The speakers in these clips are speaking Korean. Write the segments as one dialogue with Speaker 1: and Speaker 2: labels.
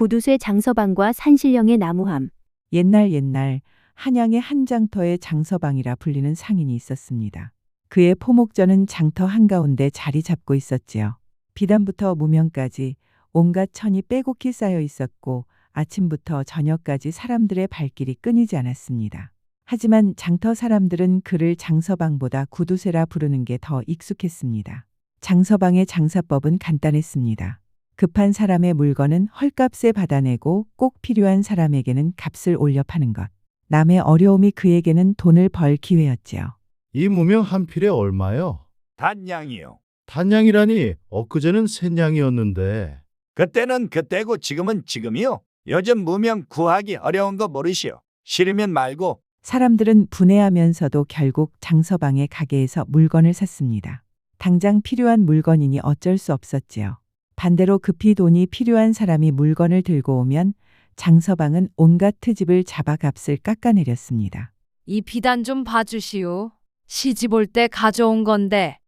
Speaker 1: 구두쇠 장서방과 산신령의 나무함.
Speaker 2: 옛날 한양의 한 장터에 장서방이라 불리는 상인이 있었습니다. 그의 포목전은 장터 한가운데 자리 잡고 있었지요. 비단부터 무명까지 온갖 천이 빼곡히 쌓여 있었고 아침부터 저녁까지 사람들의 발길이 끊이지 않았습니다. 하지만 장터 사람들은 그를 장서방보다 구두쇠라 부르는 게 더 익숙했습니다. 장서방의 장사법은 간단했습니다. 급한 사람의 물건은 헐값에 받아내고 꼭 필요한 사람에게는 값을 올려 파는 것. 남의 어려움이 그에게는 돈을 벌 기회였지요.
Speaker 3: 이 무명 한 필에 얼마요?
Speaker 4: 단양이요.
Speaker 3: 단양이라니 엊그제는 셋냥이었는데.
Speaker 4: 그때는 그때고 지금은 지금이요. 요즘 무명 구하기 어려운 거 모르시오. 싫으면 말고.
Speaker 2: 사람들은 분해하면서도 결국 장서방의 가게에서 물건을 샀습니다. 당장 필요한 물건이니 어쩔 수 없었지요. 반대로 급히 돈이 필요한 사람이 물건을 들고 오면 장서방은 온갖 트집을 잡아 값을 깎아내렸습니다.
Speaker 5: 이 비단 좀 봐주시오. 시집 올 때 가져온 건데.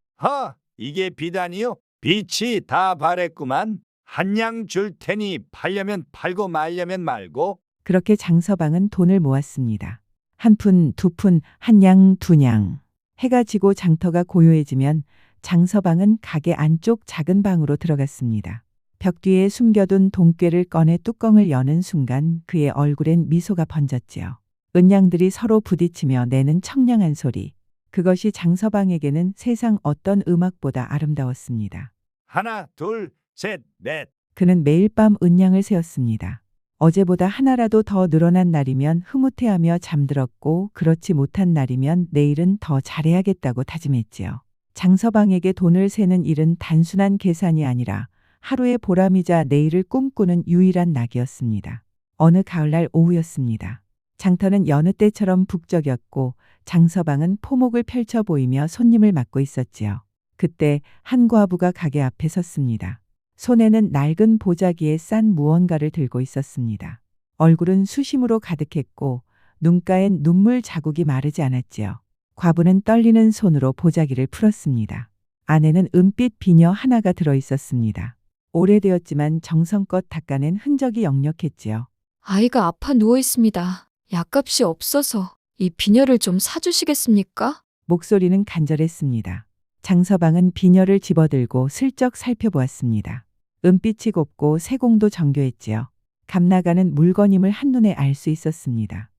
Speaker 4: 이게 비단이요? 빛이 다 바랬구만. 한 양 줄 테니 팔려면 팔고 말려면 말고.
Speaker 2: 그렇게 장서방은 돈을 모았습니다. 한 푼, 두 푼, 한 양, 두 냥. 해가 지고 장터가 고요해지면 장서방은 가게 안쪽 작은 방으로 들어갔습니다. 벽 뒤에 숨겨둔 돈꾀를 꺼내 뚜껑을 여는 순간 그의 얼굴엔 미소가 번졌지요. 은양들이 서로 부딪히며 내는 청량한 소리. 그것이 장서방에게는 세상 어떤 음악보다 아름다웠습니다.
Speaker 4: 하나, 둘, 셋, 넷.
Speaker 2: 그는 매일 밤 은양을 세었습니다. 어제보다 하나라도 더 늘어난 날이면 흐뭇해하며 잠들었고 그렇지 못한 날이면 내일은 더 잘해야겠다고 다짐했지요. 장서방에게 돈을 세는 일은 단순한 계산이 아니라 하루의 보람이자 내일을 꿈꾸는 유일한 낙이었습니다. 어느 가을날 오후였습니다. 장터는 여느 때처럼 북적였고 장서방은 포목을 펼쳐 보이며 손님을 맞고 있었지요. 그때 한 과부가 가게 앞에 섰습니다. 손에는 낡은 보자기에 싼 무언가를 들고 있었습니다. 얼굴은 수심으로 가득했고 눈가엔 눈물 자국이 마르지 않았지요. 과부는 떨리는 손으로 보자기를 풀었습니다. 안에는 은빛 비녀 하나가 들어 있었습니다. 오래되었지만 정성껏 닦아낸 흔적이 역력했지요.
Speaker 6: 아이가 아파 누워 있습니다. 약값이 없어서 이 비녀를 좀 사주시겠습니까?
Speaker 2: 목소리는 간절했습니다. 장서방은 비녀를 집어들고 슬쩍 살펴보았습니다. 은빛이 곱고 세공도 정교했지요. 값나가는 물건임을 한눈에 알 수 있었습니다.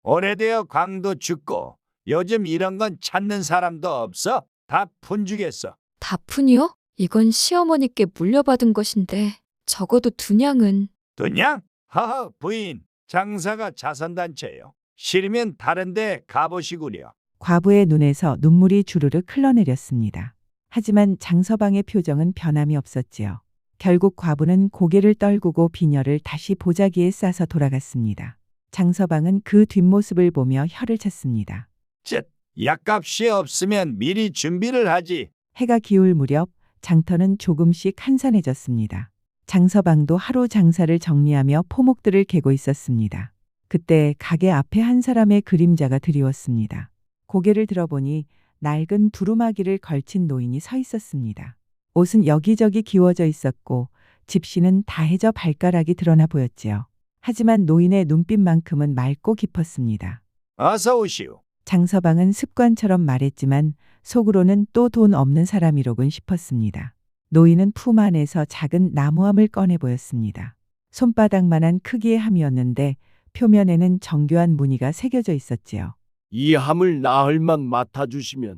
Speaker 4: 오래되어 광도 죽고 요즘 이런 건 찾는 사람도 없어. 다 푼주겠어.
Speaker 6: 다푼이요? 이건 시어머니께 물려받은 것인데 적어도 두 냥은.
Speaker 4: 두냥? 하하 부인. 장사가 자선단체요. 싫으면 다른 데 가보시구려.
Speaker 2: 과부의 눈에서 눈물이 주르륵 흘러내렸습니다. 하지만 장서방의 표정은 변함이 없었지요. 결국 과부는 고개를 떨구고 비녀를 다시 보자기에 싸서 돌아갔습니다. 장서방은 그 뒷모습을 보며 혀를 찼습니다.
Speaker 4: 약값이 없으면 미리 준비를 하지.
Speaker 2: 해가 기울 무렵 장터는 조금씩 한산해졌습니다. 장서방도 하루 장사를 정리하며 포목들을 개고 있었습니다. 그때 가게 앞에 한 사람의 그림자가 드리웠습니다. 고개를 들어보니 낡은 두루마기를 걸친 노인이 서 있었습니다. 옷은 여기저기 기워져 있었고 집시는 다해져 발가락이 드러나 보였지요. 하지만 노인의 눈빛만큼은 맑고 깊었습니다.
Speaker 4: 어서 오시오.
Speaker 2: 장서방은 습관처럼 말했지만 속으로는 또 돈 없는 사람이로군 싶었습니다. 노인은 품 안에서 작은 나무함을 꺼내 보였습니다. 손바닥만한 크기의 함이었는데 표면에는 정교한 무늬가 새겨져 있었지요.
Speaker 7: 이 함을 나흘만 맡아주시면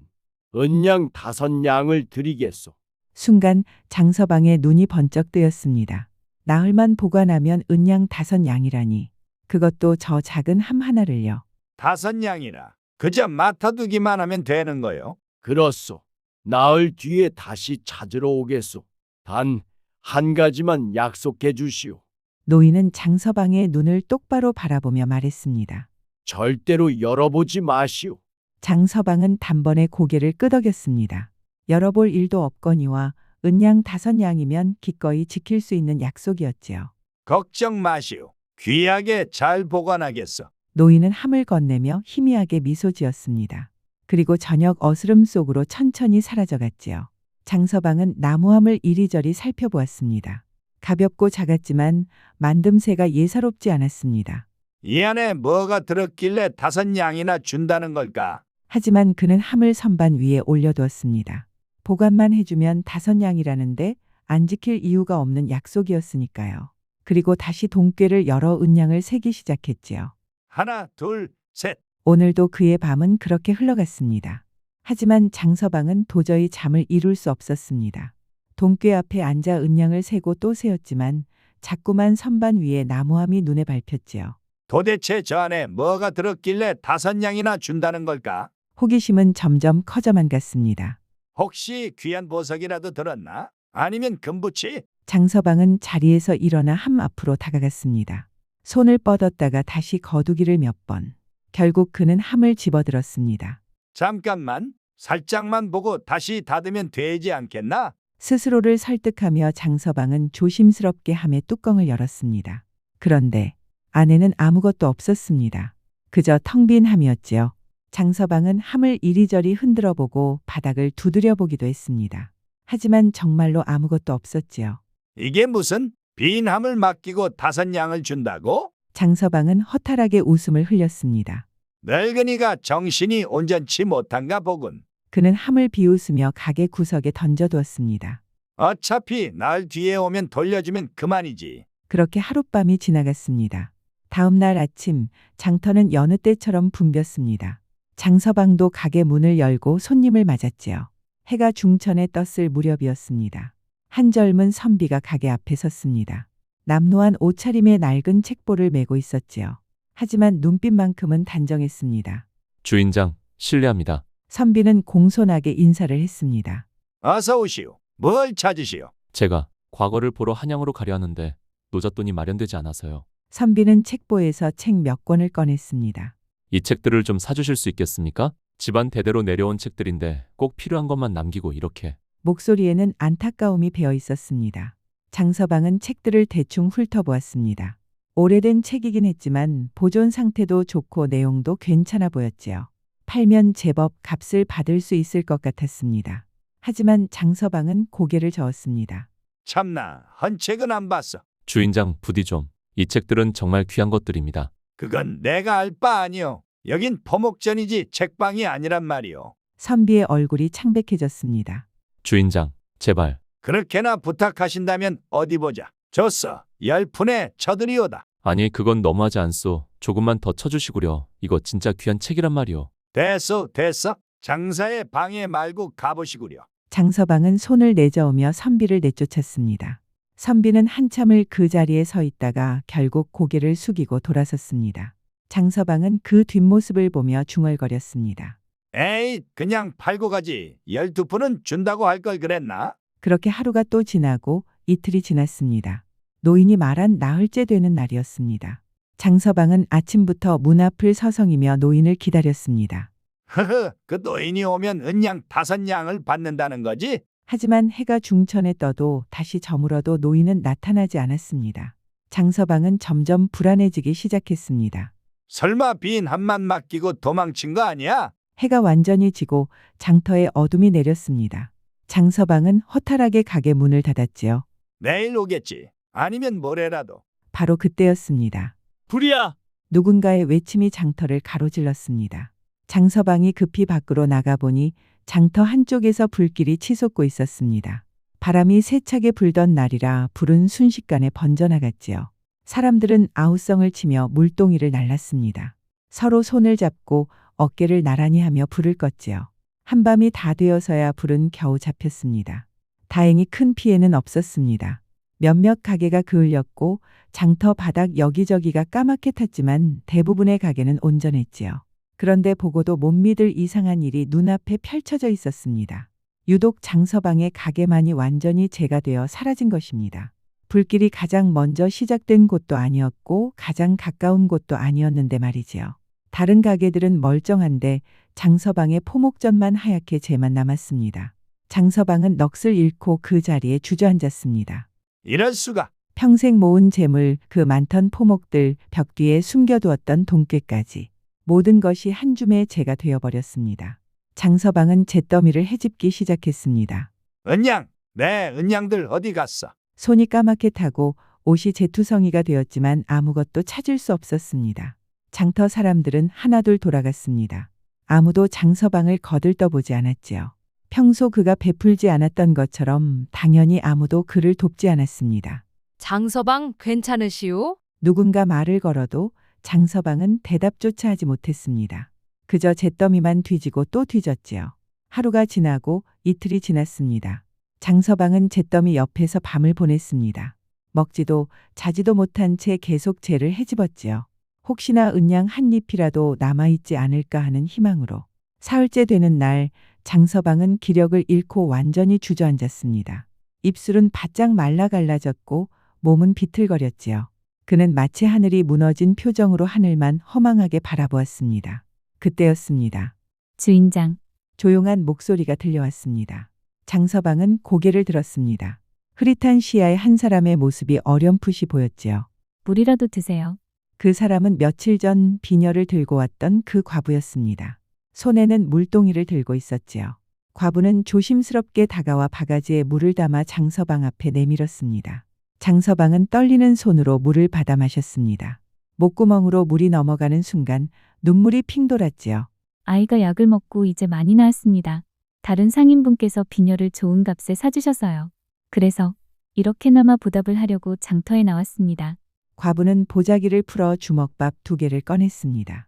Speaker 7: 은양 5냥을 드리겠소.
Speaker 2: 순간 장서방의 눈이 번쩍 뜨였습니다. 나흘만 보관하면 은양 5냥이라니. 그것도 저 작은 함 하나를요.
Speaker 4: 5냥이나. 그저 맡아두기만 하면 되는 거요.
Speaker 7: 그렇소. 나흘 뒤에 다시 찾으러 오겠소. 단 한 가지만 약속해 주시오.
Speaker 2: 노인은 장서방의 눈을 똑바로 바라보며 말했습니다.
Speaker 7: 절대로 열어보지 마시오.
Speaker 2: 장서방은 단번에 고개를 끄덕였습니다. 열어볼 일도 없거니와 은양 5냥이면 기꺼이 지킬 수 있는 약속이었지요.
Speaker 4: 걱정 마시오. 귀하게 잘 보관하겠어.
Speaker 2: 노인은 함을 건네며 희미하게 미소 지었습니다. 그리고 저녁 어스름 속으로 천천히 사라져갔지요. 장서방은 나무함을 이리저리 살펴보았습니다. 가볍고 작았지만 만듦새가 예사롭지 않았습니다.
Speaker 4: 이 안에 뭐가 들었길래 5냥이나 준다는 걸까?
Speaker 2: 하지만 그는 함을 선반 위에 올려두었습니다. 보관만 해주면 5냥이라는데 안 지킬 이유가 없는 약속이었으니까요. 그리고 다시 돈꾀를 열어 은냥을 세기 시작했지요.
Speaker 4: 하나, 둘, 셋.
Speaker 2: 오늘도 그의 밤은 그렇게 흘러갔습니다. 하지만 장서방은 도저히 잠을 이룰 수 없었습니다. 돈꾀 앞에 앉아 은냥을 세고 또 세었지만 자꾸만 선반 위에 나무함이 눈에 밟혔지요.
Speaker 4: 도대체 저 안에 뭐가 들었길래 5냥이나 준다는 걸까?
Speaker 2: 호기심은 점점 커져만 갔습니다.
Speaker 4: 혹시 귀한 보석이라도 들었나? 아니면 금붙이?
Speaker 2: 장서방은 자리에서 일어나 함 앞으로 다가갔습니다. 손을 뻗었다가 다시 거두기를 몇 번. 결국 그는 함을 집어들었습니다.
Speaker 4: 잠깐만, 살짝만 보고 다시 닫으면 되지 않겠나?
Speaker 2: 스스로를 설득하며 장서방은 조심스럽게 함의 뚜껑을 열었습니다. 그런데 안에는 아무것도 없었습니다. 그저 텅 빈 함이었지요. 장서방은 함을 이리저리 흔들어 보고 바닥을 두드려 보기도 했습니다. 하지만 정말로 아무것도 없었지요.
Speaker 4: 이게 무슨 빈 함을 맡기고 5냥을 준다고?
Speaker 2: 장서방은 허탈하게 웃음을 흘렸습니다.
Speaker 4: 늙은이가 정신이 온전치 못한가 보군.
Speaker 2: 그는 함을 비웃으며 가게 구석에 던져두었습니다.
Speaker 4: 어차피 날 뒤에 오면 돌려주면 그만이지.
Speaker 2: 그렇게 하룻밤이 지나갔습니다. 다음 날 아침 장터는 여느 때처럼 붐볐습니다. 장서방도 가게 문을 열고 손님을 맞았지요. 해가 중천에 떴을 무렵이었습니다. 한 젊은 선비가 가게 앞에 섰습니다. 남노한 옷차림에 낡은 책보를 메고 있었지요. 하지만 눈빛만큼은 단정했습니다.
Speaker 8: 주인장, 실례합니다.
Speaker 2: 선비는 공손하게 인사를 했습니다.
Speaker 4: 어서 오시오. 뭘 찾으시오?
Speaker 8: 제가 과거를 보러 한양으로 가려 하는데 노잣돈이 마련되지 않아서요.
Speaker 2: 선비는 책보에서 책 몇 권을 꺼냈습니다.
Speaker 8: 이 책들을 좀 사주실 수 있겠습니까? 집안 대대로 내려온 책들인데 꼭 필요한 것만 남기고 이렇게.
Speaker 2: 목소리에는 안타까움이 배어 있었습니다. 장서방은 책들을 대충 훑어보았습니다. 오래된 책이긴 했지만 보존 상태도 좋고 내용도 괜찮아 보였지요. 팔면 제법 값을 받을 수 있을 것 같았습니다. 하지만 장서방은 고개를 저었습니다.
Speaker 4: 참나, 헌 책은 안 봤어.
Speaker 8: 주인장, 부디 좀. 이 책들은 정말 귀한 것들입니다.
Speaker 4: 그건 내가 알 바 아니오. 여긴 포목전이지 책방이 아니란 말이오.
Speaker 2: 선비의 얼굴이 창백해졌습니다.
Speaker 8: 주인장, 제발.
Speaker 4: 그렇게나 부탁하신다면 어디 보자. 좋소. 10푼에 쳐드리오다.
Speaker 8: 아니, 그건 너무하지 않소. 조금만 더 쳐주시구려. 이거 진짜 귀한 책이란 말이오.
Speaker 4: 됐소, 됐어. 장사의 방해 말고 가보시구려.
Speaker 2: 장서방은 손을 내저으며 선비를 내쫓았습니다. 선비는 한참을 그 자리에 서 있다가 결국 고개를 숙이고 돌아섰습니다. 장서방은 그 뒷모습을 보며 중얼거렸습니다.
Speaker 4: 에이, 그냥 팔고 가지. 12푼은 준다고 할 걸 그랬나?
Speaker 2: 그렇게 하루가 또 지나고 이틀이 지났습니다. 노인이 말한 나흘째 되는 날이었습니다. 장서방은 아침부터 문 앞을 서성이며 노인을 기다렸습니다.
Speaker 4: 허허, 그 노인이 오면 은양 5냥을 받는다는 거지?
Speaker 2: 하지만 해가 중천에 떠도 다시 저물어도 노인은 나타나지 않았습니다. 장서방은 점점 불안해지기 시작했습니다.
Speaker 4: 설마 빈 함만 맡기고 도망친 거 아니야?
Speaker 2: 해가 완전히 지고 장터에 어둠이 내렸습니다. 장서방은 허탈하게 가게 문을 닫았지요.
Speaker 4: 내일 오겠지. 아니면 모레라도.
Speaker 2: 바로 그때였습니다.
Speaker 7: 불이야!
Speaker 2: 누군가의 외침이 장터를 가로질렀습니다. 장서방이 급히 밖으로 나가보니 장터 한쪽에서 불길이 치솟고 있었습니다. 바람이 세차게 불던 날이라 불은 순식간에 번져나갔지요. 사람들은 아우성을 치며 물동이를 날랐습니다. 서로 손을 잡고 어깨를 나란히 하며 불을 껐지요. 한밤이 다 되어서야 불은 겨우 잡혔습니다. 다행히 큰 피해는 없었습니다. 몇몇 가게가 그을렸고 장터 바닥 여기저기가 까맣게 탔지만 대부분의 가게는 온전했지요. 그런데 보고도 못 믿을 이상한 일이 눈앞에 펼쳐져 있었습니다. 유독 장서방의 가게만이 완전히 재가 되어 사라진 것입니다. 불길이 가장 먼저 시작된 곳도 아니었고 가장 가까운 곳도 아니었는데 말이지요. 다른 가게들은 멀쩡한데 장서방의 포목전만 하얗게 재만 남았습니다. 장서방은 넋을 잃고 그 자리에 주저앉았습니다.
Speaker 4: 이럴 수가.
Speaker 2: 평생 모은 재물, 그 많던 포목들, 벽 뒤에 숨겨두었던 돈꾀까지. 모든 것이 한 줌의 재가 되어버렸습니다. 장서방은 잿더미를 헤집기 시작했습니다.
Speaker 4: 은양, 내 은양들 어디 갔어?
Speaker 2: 손이 까맣게 타고 옷이 재투성이가 되었지만 아무것도 찾을 수 없었습니다. 장터 사람들은 하나둘 돌아갔습니다. 아무도 장서방을 거들떠보지 않았지요. 평소 그가 베풀지 않았던 것처럼 당연히 아무도 그를 돕지 않았습니다.
Speaker 5: 장서방 괜찮으시오?
Speaker 2: 누군가 말을 걸어도 장서방은 대답조차 하지 못했습니다. 그저 잿더미만 뒤지고 또 뒤졌지요. 하루가 지나고 이틀이 지났습니다. 장서방은 잿더미 옆에서 밤을 보냈습니다. 먹지도 자지도 못한 채 계속 재를 헤집었지요. 혹시나 은양 한 잎이라도 남아있지 않을까 하는 희망으로. 사흘째 되는 날 장서방은 기력을 잃고 완전히 주저앉았습니다. 입술은 바짝 말라 갈라졌고 몸은 비틀거렸지요. 그는 마치 하늘이 무너진 표정으로 하늘만 허망하게 바라보았습니다. 그때였습니다.
Speaker 1: 주인장,
Speaker 2: 조용한 목소리가 들려왔습니다. 장서방은 고개를 들었습니다. 흐릿한 시야에 한 사람의 모습이 어렴풋이 보였지요.
Speaker 1: 물이라도 드세요.
Speaker 2: 그 사람은 며칠 전 비녀를 들고 왔던 그 과부였습니다. 손에는 물동이를 들고 있었지요. 과부는 조심스럽게 다가와 바가지에 물을 담아 장서방 앞에 내밀었습니다. 장서방은 떨리는 손으로 물을 받아 마셨습니다. 목구멍으로 물이 넘어가는 순간 눈물이 핑 돌았지요.
Speaker 1: 아이가 약을 먹고 이제 많이 나았습니다. 다른 상인분께서 비녀를 좋은 값에 사주셔서요. 그래서 이렇게나마 보답을 하려고 장터에 나왔습니다.
Speaker 2: 과부는 보자기를 풀어 주먹밥 2개를 꺼냈습니다.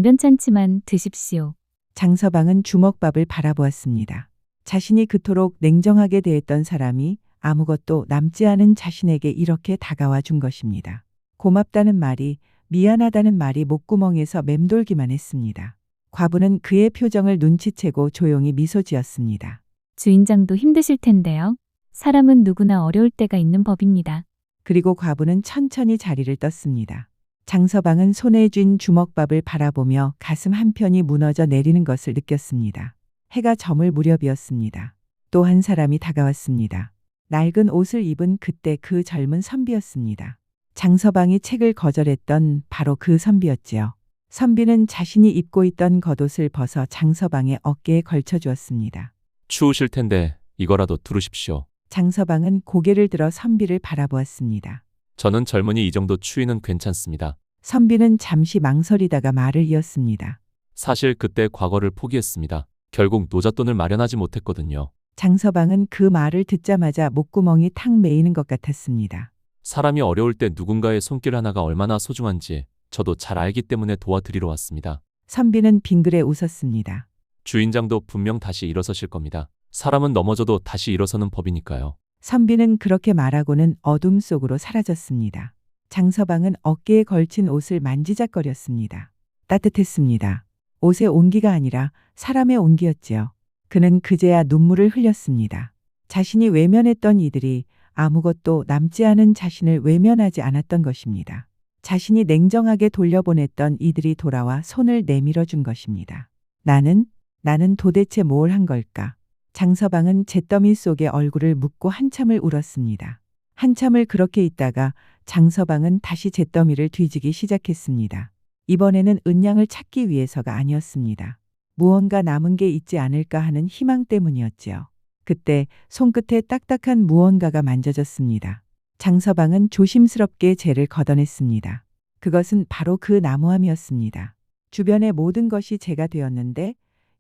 Speaker 1: 변변찮지만 드십시오.
Speaker 2: 장서방은 주먹밥을 바라보았습니다. 자신이 그토록 냉정하게 대했던 사람이 아무것도 남지 않은 자신에게 이렇게 다가와 준 것입니다. 고맙다는 말이, 미안하다는 말이 목구멍에서 맴돌기만 했습니다. 과부는 그의 표정을 눈치채고 조용히 미소 지었습니다.
Speaker 1: 주인장도 힘드실 텐데요. 사람은 누구나 어려울 때가 있는 법입니다.
Speaker 2: 그리고 과부는 천천히 자리를 떴습니다. 장서방은 손에 쥔 주먹밥을 바라보며 가슴 한편이 무너져 내리는 것을 느꼈습니다. 해가 저물 무렵이었습니다. 또 한 사람이 다가왔습니다. 낡은 옷을 입은 그때 그 젊은 선비였습니다. 장서방이 책을 거절했던 바로 그 선비였지요. 선비는 자신이 입고 있던 겉옷을 벗어 장서방의 어깨에 걸쳐 주었습니다.
Speaker 8: 추우실 텐데 이거라도 두르십시오.
Speaker 2: 장서방은 고개를 들어 선비를 바라보았습니다.
Speaker 8: 저는 젊은이 이 정도 추위는 괜찮습니다.
Speaker 2: 선비는 잠시 망설이다가 말을 이었습니다.
Speaker 8: 사실 그때 과거를 포기했습니다. 결국 노잣돈을 마련하지 못했거든요.
Speaker 2: 장서방은 그 말을 듣자마자 목구멍이 탁 메이는 것 같았습니다.
Speaker 8: 사람이 어려울 때 누군가의 손길 하나가 얼마나 소중한지 저도 잘 알기 때문에 도와드리러 왔습니다.
Speaker 2: 선비는 빙그레 웃었습니다.
Speaker 8: 주인장도 분명 다시 일어서실 겁니다. 사람은 넘어져도 다시 일어서는 법이니까요.
Speaker 2: 선비는 그렇게 말하고는 어둠 속으로 사라졌습니다. 장서방은 어깨에 걸친 옷을 만지작거렸습니다. 따뜻했습니다. 옷의 온기가 아니라 사람의 온기였지요. 그는 그제야 눈물을 흘렸습니다. 자신이 외면했던 이들이 아무것도 남지 않은 자신을 외면하지 않았던 것입니다. 자신이 냉정하게 돌려보냈던 이들이 돌아와 손을 내밀어 준 것입니다. 나는 도대체 뭘 한 걸까? 장서방은 잿더미 속에 얼굴을 묻고 한참을 울었습니다. 한참을 그렇게 있다가 장서방은 다시 잿더미를 뒤지기 시작했습니다. 이번에는 은양을 찾기 위해서가 아니었습니다. 무언가 남은 게 있지 않을까 하는 희망 때문이었지요. 그때 손끝에 딱딱한 무언가가 만져졌습니다. 장서방은 조심스럽게 재를 걷어냈습니다. 그것은 바로 그 나무함이었습니다. 주변의 모든 것이 재가 되었는데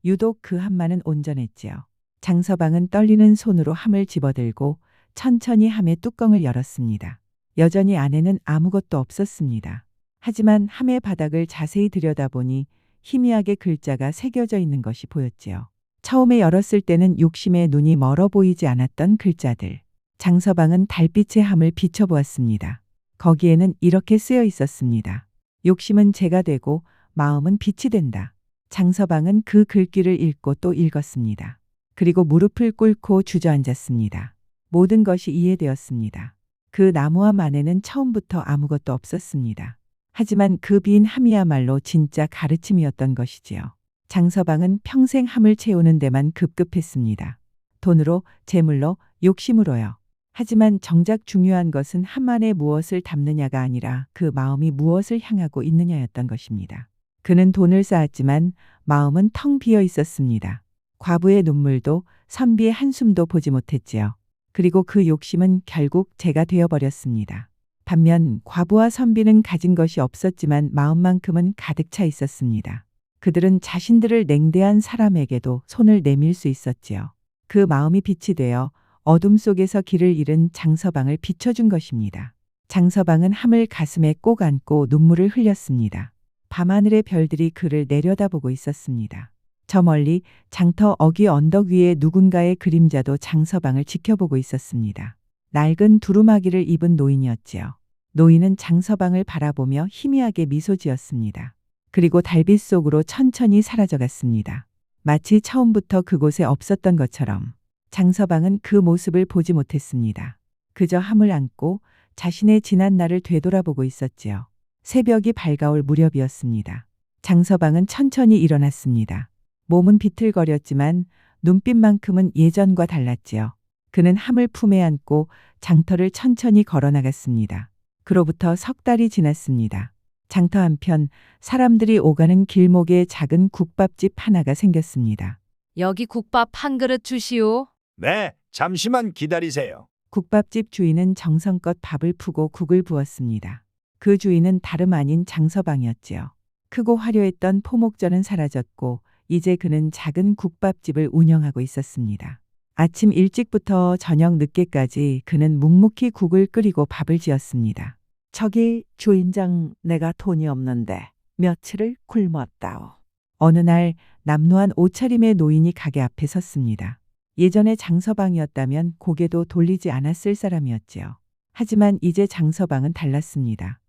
Speaker 2: 유독 그 함만은 온전했지요. 장서방은 떨리는 손으로 함을 집어들고 천천히 함의 뚜껑을 열었습니다. 여전히 안에는 아무것도 없었습니다. 하지만 함의 바닥을 자세히 들여다보니 희미하게 글자가 새겨져 있는 것이 보였지요. 처음에 열었을 때는 욕심에 눈이 멀어 보이지 않았던 글자들. 장서방은 달빛의 함을 비춰보았습니다. 거기에는 이렇게 쓰여 있었습니다. 욕심은 재가 되고 마음은 빛이 된다. 장서방은 그 글귀를 읽고 또 읽었습니다. 그리고 무릎을 꿇고 주저앉았습니다. 모든 것이 이해되었습니다. 그 나무함 안에는 처음부터 아무것도 없었습니다. 하지만 그 빈 함이야말로 진짜 가르침이었던 것이지요. 장서방은 평생 함을 채우는 데만 급급했습니다. 돈으로, 재물로, 욕심으로요. 하지만 정작 중요한 것은 함 안에 무엇을 담느냐가 아니라 그 마음이 무엇을 향하고 있느냐였던 것입니다. 그는 돈을 쌓았지만 마음은 텅 비어 있었습니다. 과부의 눈물도 선비의 한숨도 보지 못했지요. 그리고 그 욕심은 결국 제가 되어버렸습니다. 반면 과부와 선비는 가진 것이 없었지만 마음만큼은 가득 차 있었습니다. 그들은 자신들을 냉대한 사람에게도 손을 내밀 수 있었지요. 그 마음이 빛이 되어 어둠 속에서 길을 잃은 장서방을 비춰준 것입니다. 장서방은 함을 가슴에 꼭 안고 눈물을 흘렸습니다. 밤하늘의 별들이 그를 내려다보고 있었습니다. 저 멀리 장터 어귀 언덕 위에 누군가의 그림자도 장서방을 지켜보고 있었습니다. 낡은 두루마기를 입은 노인이었지요. 노인은 장서방을 바라보며 희미하게 미소 지었습니다. 그리고 달빛 속으로 천천히 사라져갔습니다. 마치 처음부터 그곳에 없었던 것처럼 장서방은 그 모습을 보지 못했습니다. 그저 함을 안고 자신의 지난 날을 되돌아보고 있었지요. 새벽이 밝아올 무렵이었습니다. 장서방은 천천히 일어났습니다. 몸은 비틀거렸지만 눈빛만큼은 예전과 달랐지요. 그는 함을 품에 안고 장터를 천천히 걸어나갔습니다. 그로부터 석 달이 지났습니다. 장터 한편 사람들이 오가는 길목에 작은 국밥집 하나가 생겼습니다.
Speaker 5: 여기 국밥 한 그릇 주시오.
Speaker 4: 네, 잠시만 기다리세요.
Speaker 2: 국밥집 주인은 정성껏 밥을 푸고 국을 부었습니다. 그 주인은 다름 아닌 장서방이었지요. 크고 화려했던 포목전은 사라졌고 이제 그는 작은 국밥집을 운영하고 있었습니다. 아침 일찍부터 저녁 늦게까지 그는 묵묵히 국을 끓이고 밥을 지었습니다. 저기 주인장, 내가 돈이 없는데 며칠을 굶었다오. 어느 날 남루한 옷차림의 노인이 가게 앞에 섰습니다. 예전에 장서방이었다면 고개도 돌리지 않았을 사람이었지요. 하지만 이제 장서방은 달랐습니다.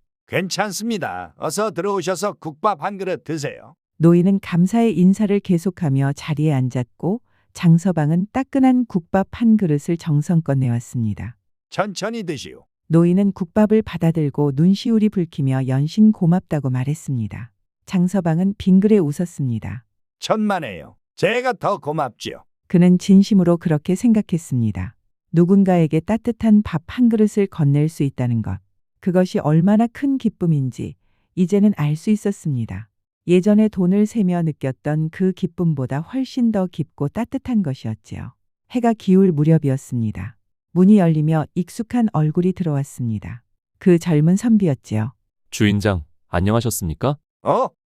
Speaker 4: 괜찮습니다. 어서 들어오셔서 국밥 한 그릇 드세요.
Speaker 2: 노인은 감사의 인사를 계속하며 자리에 앉았고 장서방은 따끈한 국밥 한 그릇을 정성껏 내왔습니다.
Speaker 4: 천천히 드시오.
Speaker 2: 노인은 국밥을 받아들고 눈시울이 붉히며 연신 고맙다고 말했습니다. 장서방은 빙그레 웃었습니다.
Speaker 4: 천만에요. 제가 더 고맙지요.
Speaker 2: 그는 진심으로 그렇게 생각했습니다. 누군가에게 따뜻한 밥 한 그릇을 건넬 수 있다는 것. 그것이 얼마나 큰 기쁨인지 이제는 알 수 있었습니다. 예전에 돈을 세며 느꼈던 그 기쁨보다 훨씬 더 깊고 따뜻한 것이었지요. 해가 기울 무렵이었습니다. 문이 열리며 익숙한 얼굴이 들어왔습니다. 그 젊은 선비였지요.
Speaker 8: 주인장, 안녕하셨습니까?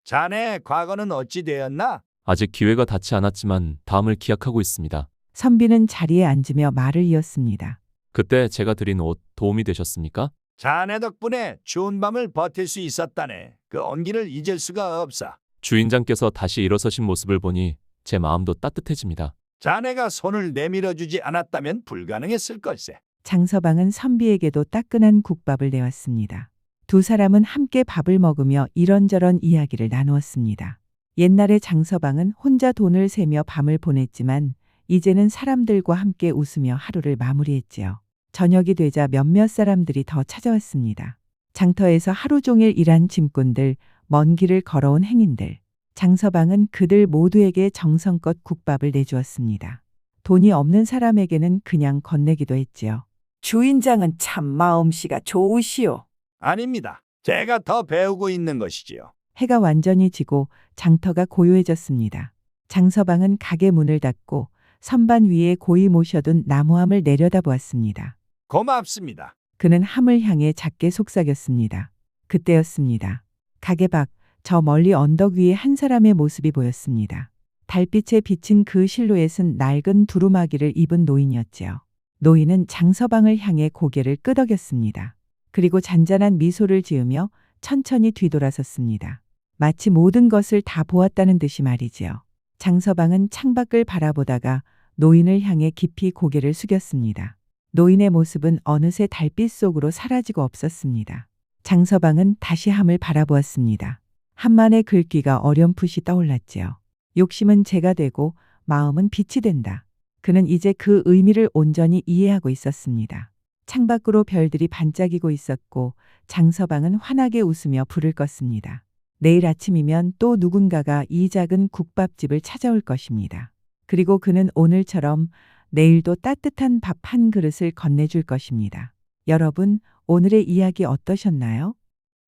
Speaker 4: 자네 과거는 어찌 되었나?
Speaker 8: 아직 기회가 닿지 않았지만 다음을 기약하고 있습니다.
Speaker 2: 선비는 자리에 앉으며 말을 이었습니다.
Speaker 8: 그때 제가 드린 옷 도움이 되셨습니까?
Speaker 4: 자네 덕분에 추운 밤을 버틸 수 있었다네. 그 온기를 잊을 수가 없어.
Speaker 8: 주인장께서 다시 일어서신 모습을 보니 제 마음도 따뜻해집니다.
Speaker 4: 자네가 손을 내밀어주지 않았다면 불가능했을 걸세.
Speaker 2: 장서방은 선비에게도 따끈한 국밥을 내왔습니다. 두 사람은 함께 밥을 먹으며 이런저런 이야기를 나누었습니다. 옛날에 장서방은 혼자 돈을 세며 밤을 보냈지만 이제는 사람들과 함께 웃으며 하루를 마무리했지요. 저녁이 되자 몇몇 사람들이 더 찾아왔습니다. 장터에서 하루 종일 일한 짐꾼들, 먼 길을 걸어온 행인들. 장서방은 그들 모두에게 정성껏 국밥을 내주었습니다. 돈이 없는 사람에게는 그냥 건네기도 했지요. 주인장은 참 마음씨가 좋으시오.
Speaker 4: 아닙니다. 제가 더 배우고 있는 것이지요.
Speaker 2: 해가 완전히 지고 장터가 고요해졌습니다. 장서방은 가게 문을 닫고 선반 위에 고이 모셔둔 나무함을 내려다보았습니다.
Speaker 4: 고맙습니다.
Speaker 2: 그는 함을 향해 작게 속삭였습니다. 그때였습니다. 가게 밖 저 멀리 언덕 위에 한 사람의 모습이 보였습니다. 달빛에 비친 그 실루엣은 낡은 두루마기를 입은 노인이었지요. 노인은 장서방을 향해 고개를 끄덕였습니다. 그리고 잔잔한 미소를 지으며 천천히 뒤돌아섰습니다. 마치 모든 것을 다 보았다는 듯이 말이지요. 장서방은 창밖을 바라보다가 노인을 향해 깊이 고개를 숙였습니다. 노인의 모습은 어느새 달빛 속으로 사라지고 없었습니다. 장서방은 다시 함을 바라보았습니다. 한만의 글귀가 어렴풋이 떠올랐지요. 욕심은 재가 되고 마음은 빛이 된다. 그는 이제 그 의미를 온전히 이해하고 있었습니다. 창밖으로 별들이 반짝이고 있었고 장서방은 환하게 웃으며 불을 껐습니다. 내일 아침이면 또 누군가가 이 작은 국밥집을 찾아올 것입니다. 그리고 그는 오늘처럼 내일도 따뜻한 밥 한 그릇을 건네줄 것입니다. 여러분, 오늘의 이야기 어떠셨나요?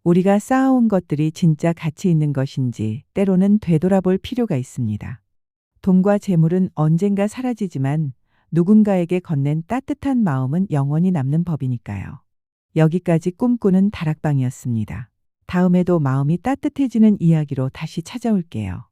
Speaker 2: 우리가 쌓아온 것들이 진짜 가치 있는 것인지 때로는 되돌아볼 필요가 있습니다. 돈과 재물은 언젠가 사라지지만 누군가에게 건넨 따뜻한 마음은 영원히 남는 법이니까요. 여기까지 꿈꾸는 다락방이었습니다. 다음에도 마음이 따뜻해지는 이야기로 다시 찾아올게요.